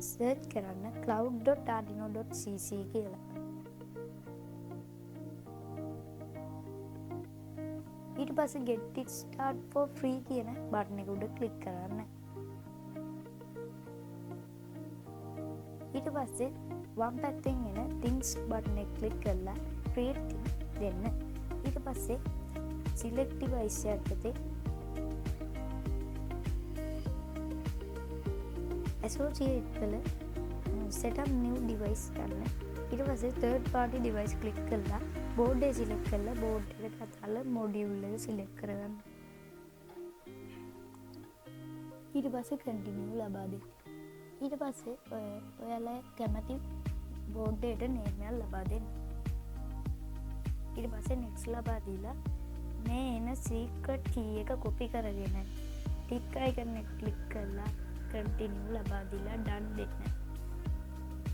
Search කරන්න cloud.arduino.cc කියලා. ඊට පස්සේ get it start for free කියන බටන් එක උඩ ක්ලික් කරන්න. ඊට පස්සේ වම් පැත්තෙන් එන things බටන් එක ක්ලික් කරලා create thing දෙන්න. ඊට පස්සේ select device යටතේ associate කළ set up new device ගන්න. ඊට පස්සේ third party device ක්ලික් කරලා board එක select කරලා board එකට අදාළ module එක select කරගන්න. ඊට පස්සේ continue ලබා දෙන්න. ඊට පස්සේ ඔයාලා කැමති board එකට name එක ලබා දෙන්න. ඊට පස්සේ next ලබා දීලා මේ එන secret key එක copy කරගෙන tick icon එක click කරලා continue ලබා දීලා done දෙන්න.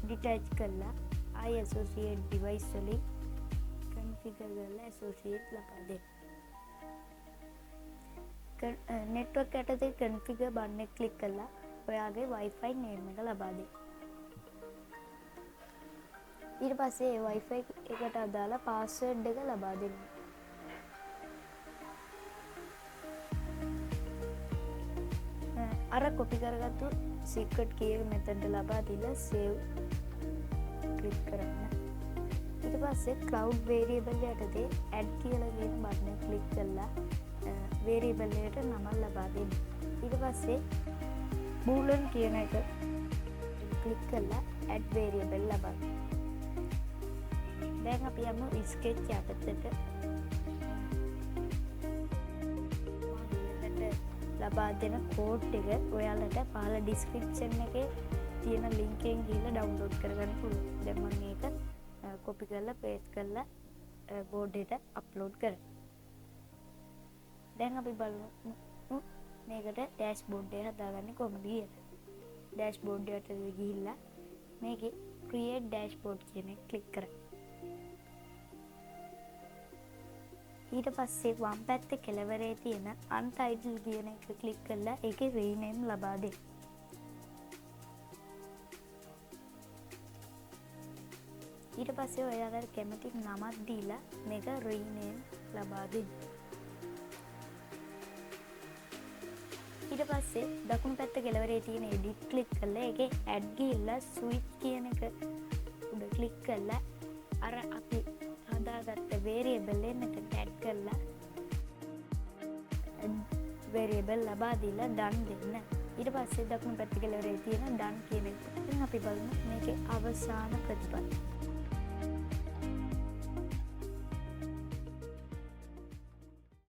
detach කරලා I associate device වලින් configure කරලා associate ලබා දෙන්න. network යටතේ configure බටන් එක click කරලා ඔයාගේ wifi name එක ලබා දෙන්න. ඊට පස්සේ ඒ wifi එකට අදාළ password එක ලබා දෙන්න. අර copy කරගත්තු secret key එක මෙතනට ලබා දීලා save click කරන්න. ඊට පස්සේ cloud variable යටතේ add කියලා කියන බටන් එක click කරලා variable එකට නම ලබා දෙන්න. ඊට පස්සේ boolean කියන එක click කරලා add variable ලබා දෙන්න. දැන් අපි යමු sketch යටතට. ලබා දෙන කෝඩ් එක ඔයාලට පහළ ඩිස්ක්‍රිප්ෂන් එකේ තියෙන ලින්ක් එකෙන් ගිහලා ඩවුන්ලෝඩ් කරගන්න පුළුවන්. දැන් මම මේක කොපි කරලා පේස්ට් කරලා බෝඩ් එකට අප්ලෝඩ් කරා. දැන් අපි බලමු මේකට ඩෑෂ්බෝඩ් එක හදාගන්නේ කොහොමද කියලා. ඩෑෂ්බෝඩ් එකට ගිහිල්ලා මේකේ create dashboard කියන එක ක්ලික් කරා. ඊට පස්සේ වම් පැත්තේ කෙළවරේ තියෙන untitled කියන එක ක්ලික් කරලා ඒකේ rename ලබා දෙන්න. ඊට පස්සේ ඔයාලට කැමති නමක් දීලා මේක rename ලබා දෙන්න. ඊට පස්සේ දකුණු පැත්තේ කෙළවරේ තියෙන edit ක්ලික් කරලා ඒකේ add ගිහිල්ලා switch කියන එක උඩ ක්ලික් කරලා අර අපි හදාගත්ත variable එකට add කරලා variable ලබා දීලා done දෙන්න. ඊට පස්සේ දකුණු පැත්තේ කෙළවරේ තියෙන done කියන එක. ඉතින් අපි බලමු මේකේ අවසාන ප්‍රතිඵල.